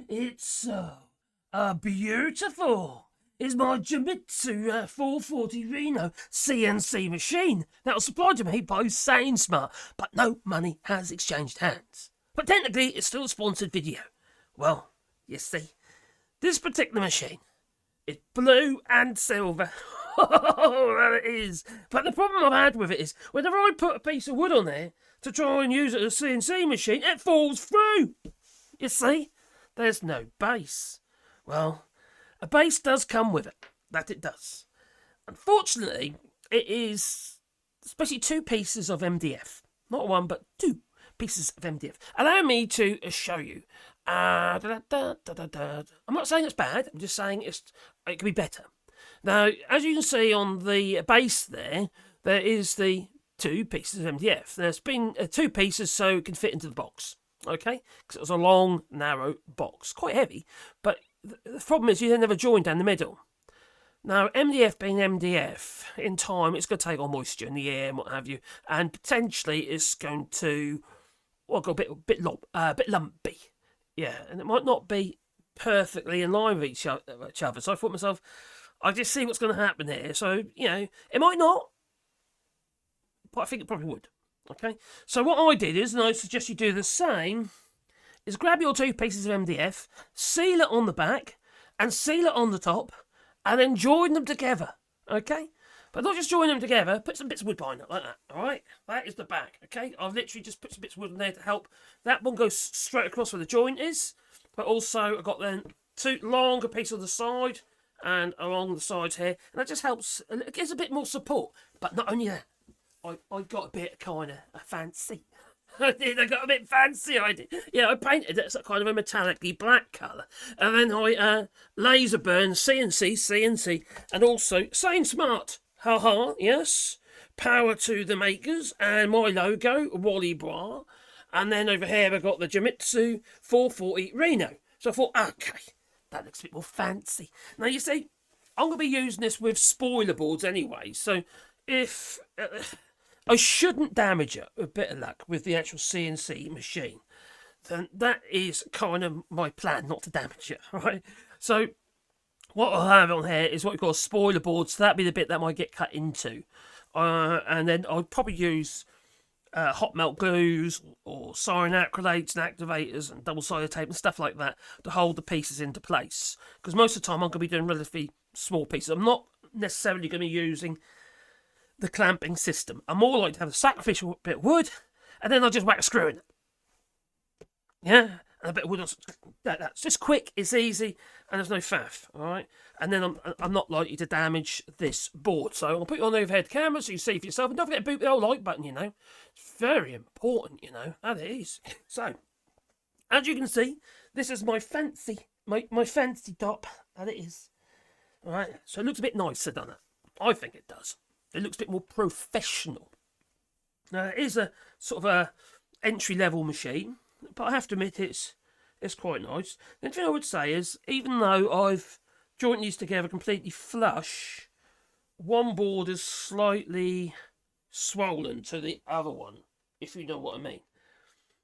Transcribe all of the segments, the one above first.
It's so beautiful. It's my Genmitsu 440 Reno CNC machine that was supplied to me by Smart, but no money has exchanged hands. But technically, it's still a sponsored video. Well, you see, this particular machine is blue and silver. Oh, that it is. But the problem I've had with it is, whenever I put a piece of wood on there to try and use it as a CNC machine, it falls through. You see, there's no base. Well, a base does come with it. That it does. Unfortunately, it is especially 2 pieces of MDF. Not 1, but 2 pieces of MDF. Allow me to show you. I'm not saying it's bad. I'm just saying it could be better. Now, as you can see on the base there is the 2 pieces of MDF. There's been 2 pieces so it can fit into the box. Okay? Because it was a long, narrow box. Quite heavy. But the problem is you then have a joint down the middle. Now, MDF being MDF, in time it's going to take on moisture in the air and what have you. And potentially it's going to go a bit lumpy. Yeah, and it might not be perfectly in line with each other. So I thought to myself, I just see what's going to happen here. So, it might not, but I think it probably would. Okay? So what I did is, and I suggest you do the same, is grab your 2 pieces of MDF, seal it on the back, and seal it on the top, and then join them together. Okay? But not just join them together, put some bits of wood behind it, like that. Alright? That is the back. Okay? I've literally just put some bits of wood in there to help. That one goes straight across where the joint is, but also I've got then 2 longer pieces on the side, and along the sides here, and that just helps, it gives a bit more support. But not only that, I got a bit kind of fancy. I got a bit fancy. I painted it as a kind of a metallic-y black colour, and then I laser burned CNC, and also Smart. Haha, yes. Power to the makers, and my logo, Wallybois. And then over here I've got the Genmitsu 440 Reno. So I thought, okay, that looks a bit more fancy. Now, you see, I'm going to be using this with spoiler boards anyway, so if I shouldn't damage it, with a bit of luck, with the actual CNC machine, then that is kind of my plan, not to damage it, right? So what I'll have on here is what we call a spoiler board, so that'll be the bit that might get cut into. And then I'll probably use hot melt glues or siren acrylates and activators and double-sided tape and stuff like that to hold the pieces into place. Because most of the time I'm going to be doing relatively small pieces. I'm not necessarily going to be using the clamping system. I'm more likely to have a sacrificial bit of wood, and then I'll just whack a screw in it. Yeah, and a bit of wood. That's just quick, it's easy, and there's no faff. All right, and then I'm not likely to damage this board. So I'll put you on the overhead camera so you see for yourself, and don't forget to boot the old like button. It's very important. That it is. So, as you can see, this is my fancy top. That it is. All right, so it looks a bit nicer, doesn't it? I think it does. It looks a bit more professional. Now, it is a sort of a entry-level machine, but I have to admit it's quite nice. The thing I would say is, even though I've joined these together completely flush, one board is slightly swollen to the other one, if you know what I mean.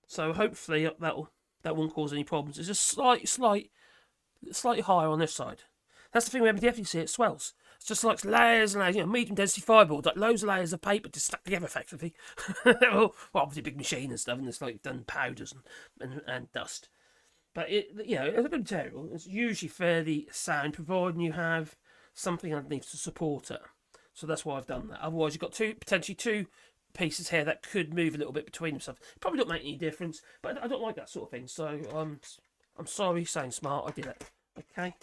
So hopefully that won't cause any problems. It's just slightly higher on this side. That's the thing with MDF, you see, it swells. It's just like layers and layers, medium density fibreboard, like loads of layers of paper just stuck together effectively. Well, obviously big machine and stuff, and it's like done powders and dust. But it's a good material. It's usually fairly sound, providing you have something underneath to support it. So that's why I've done that. Otherwise, you've got potentially two pieces here that could move a little bit between themselves. Probably don't make any difference, but I don't like that sort of thing. So I'm sorry, saying smart. I did it. Okay.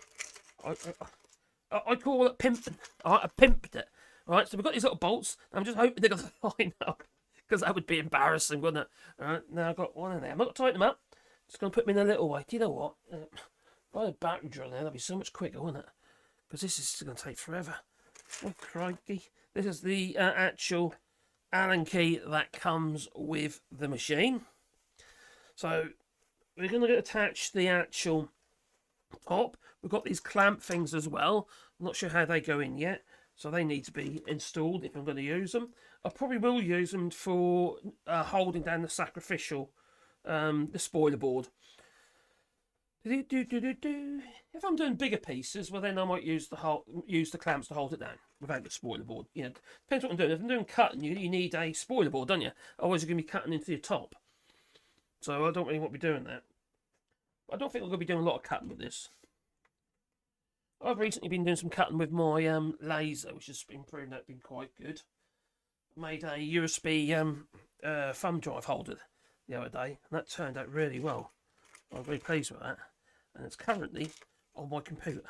I call it pimped. I pimped it. All right, so we've got these little bolts. I'm just hoping they're going to line up, because that would be embarrassing, wouldn't it? All right, now I've got one in there. I'm not going to tighten them up. Just going to put them in a little way. Do you know what? If I had a battery drill there, that'd be so much quicker, wouldn't it? Because this is going to take forever. Oh, crikey. This is the actual Allen key that comes with the machine. So we're going to attach the actual top. We've got these clamp things as well. I'm not sure how they go in yet, so they need to be installed if I'm going to use them. I probably will use them for holding down the sacrificial, the spoiler board. If I'm doing bigger pieces, well then I might use the clamps to hold it down without the spoiler board. You know, depends what I'm doing. If I'm doing cutting, you need a spoiler board, don't you? Otherwise, you're going to be cutting into your top. So I don't really want to be doing that. I don't think I'm going to be doing a lot of cutting with this. I've recently been doing some cutting with my laser, which has been proving that been quite good. I made a USB thumb drive holder the other day, and that turned out really well. I'm very pleased with that, and it's currently on my computer.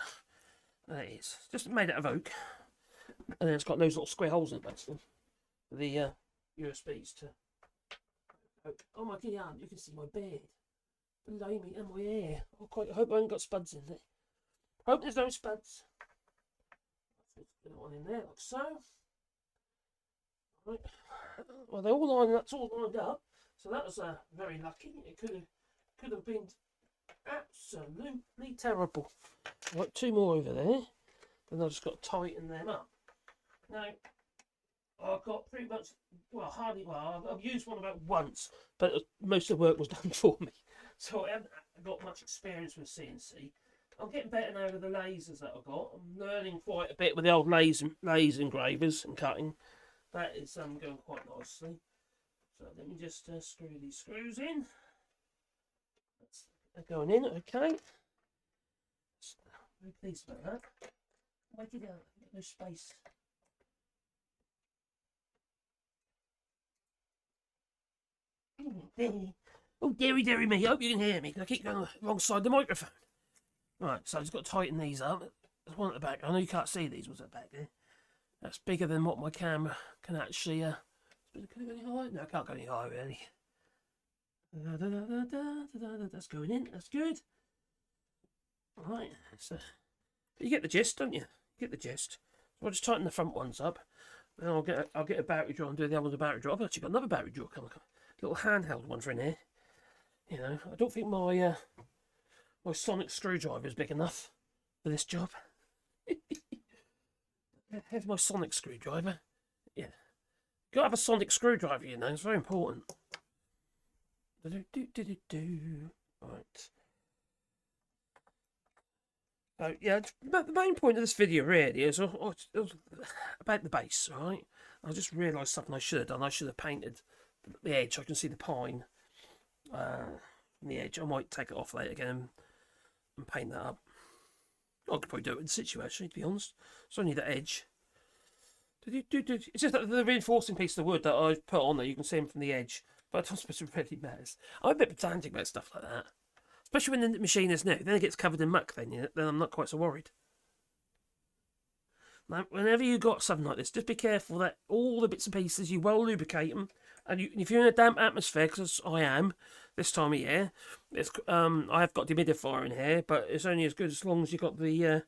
There it is. Just made out of oak, and then it's got those little square holes in it, basically, for the USBs to. Oh my god, you can see my beard, below me, and my hair. I hope I haven't got spuds in it. Hope there's no spuds. Let's get one in there, like so. Right. Well, they're all lined. That's all lined up. So that was very lucky. It could have been absolutely terrible. Right, 2 more over there. Then I've just got to tighten them up. Now, I've got pretty much, I've used one about once, but most of the work was done for me. So I haven't got much experience with CNC. I'm getting better now with the lasers that I've got. I'm learning quite a bit with the old laser engravers and cutting. That is going quite nicely. So let me just screw these screws in. They're going in, okay. Very pleased about that. Wait it out, get no space. Oh, dearie me, hope you can hear me, because I keep going alongside the microphone. Right, so I've just got to tighten these up. There's one at the back. I know you can't see these ones at the back there. That's bigger than what my camera can actually. Can it go any higher? No, it can't go any higher, really. That's going in. That's good. Right, so you get the gist, don't you? You get the gist. So I'll just tighten the front ones up. Then I'll get a battery drawer and do the other with a battery drawer. I've actually got another battery drawer coming. Little handheld ones in here. You know, I don't think my my sonic screwdriver is big enough for this job. Here's my sonic screwdriver. Yeah. Gotta have a sonic screwdriver, you know, it's very important. Right. So, yeah, but the main point of this video really is about the base, right? I just realised something I should have done. I should have painted the edge. I can see the pine from the edge. I might take it off later again and paint that up. I could probably do it in situ, actually, to be honest. It's only the edge. It's just that the reinforcing piece of wood that I've put on there, you can see them from the edge. But I don't suppose it really matters. I'm a bit pedantic about stuff like that. Especially when the machine is new. Then it gets covered in muck, then I'm not quite so worried. Now, whenever you got something like this, just be careful that all the bits and pieces, you well lubricate them. And if you're in a damp atmosphere, because I am this time of year, I have got dehumidifier in here, but it's only as good as long as you've got the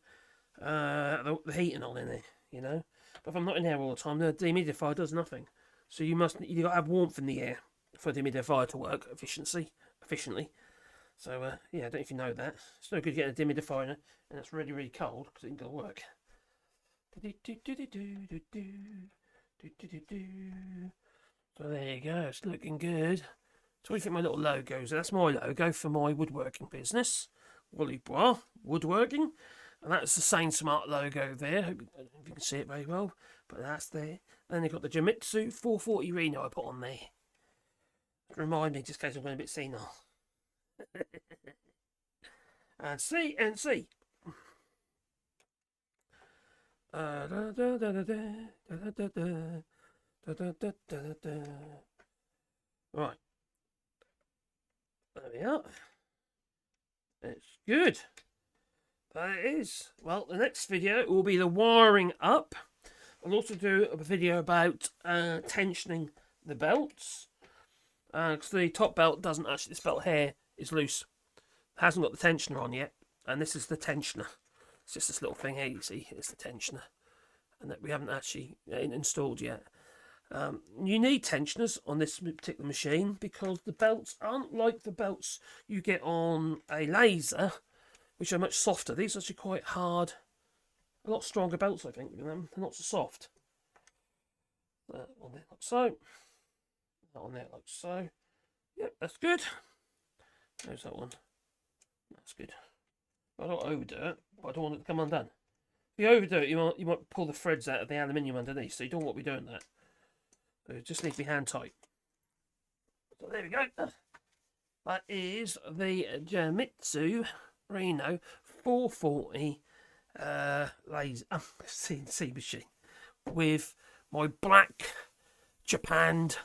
heating on in there, you know. But if I'm not in here all the time, the dehumidifier does nothing. So you've got to have warmth in the air for the dehumidifier to work efficiently. So yeah, I don't know if you know that. It's no good getting a dehumidifier in it, and it's really, really cold because it ain't gonna work. So there you go, it's looking good. So what do you think my little logo is? That's my logo for my woodworking business, Wallybois Woodworking. And that's the Sane Smart logo there. I don't know if you can see it very well, but that's there. Then they've got the Genmitsu 440 Reno I put on there. Remind me, just in case I'm going a bit senile. And C. Right. There we are. It's good. That is. Well, the next video will be the wiring up. I'll also do a video about tensioning the belts. Because the top belt doesn't actually, this belt here is loose. It hasn't got the tensioner on yet. And this is the tensioner. It's just this little thing here, you see, it's the tensioner. And that we haven't actually installed yet. You need tensioners on this particular machine because the belts aren't like the belts you get on a laser, which are much softer. These are actually quite hard, a lot stronger belts, I think, than them. They're not so soft. That on there like so. That on there like so. Yep, that's good. There's that one. That's good. I don't overdo it, but I don't want it to come undone. If you overdo it, you might pull the threads out of the aluminium underneath, so you don't want to be doing that. So it just needs to be hand tight. So there we go. That is the Genmitsu Reno 440 laser CNC machine with my black japanned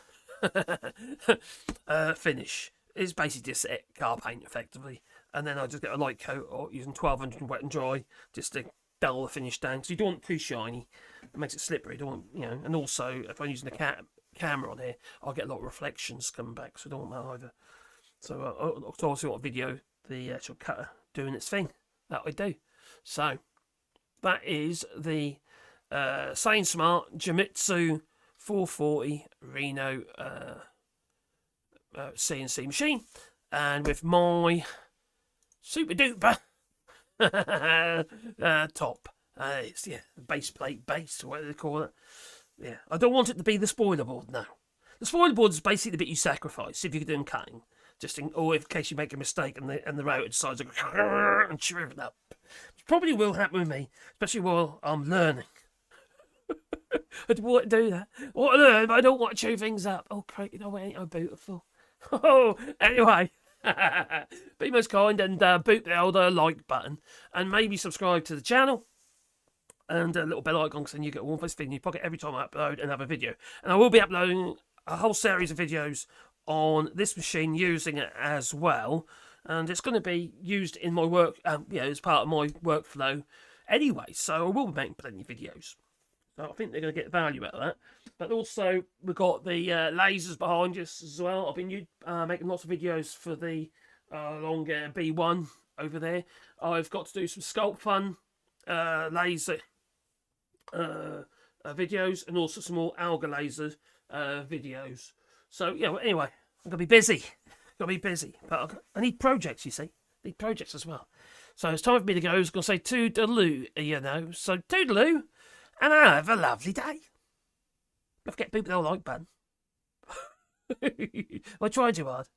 finish. It's basically just car paint effectively, and then I just get a light coat or using 1200 wet and dry just to dull the finish down. So you don't want it too shiny; it makes it slippery. You don't want, you know, and also if I'm using a camera on here, I'll get a lot of reflections coming back, so I don't want that either. So I also want to video the actual cutter doing its thing. That I do. So that is the Sane Smart Genmitsu 440 Reno CNC machine, and with my super duper top. It's base plate base, or whatever they call it. Yeah, I don't want it to be the spoiler board. No, the spoiler board is basically the bit you sacrifice if you're doing cutting, or in case you make a mistake and the router decides to go and shrivel up. Which probably will happen with me, especially while I'm learning. I don't want to do that. I want to learn, but I don't want to chew things up. Oh, great, you know, ain't I beautiful? Oh, anyway. Be most kind and boot the old like button, and maybe subscribe to the channel and a little bell icon, because then you get one first thing in your pocket every time I upload another video. And I will be uploading a whole series of videos on this machine using it as well, and it's going to be used in my work, as part of my workflow anyway, so I will be making plenty of videos. So I think they're going to get value out of that. But also, we've got the lasers behind us as well. I've been making lots of videos for the longer B1 over there. I've got to do some Sculpt Fun laser videos, and also some more Alga laser videos. So, yeah, well, anyway, I'm going to be busy. But I need projects, you see. I need projects as well. So it's time for me to go. I was going to say toodaloo, you know. So toodaloo, and have a lovely day. Don't forget to boot the old like button. I tried too hard.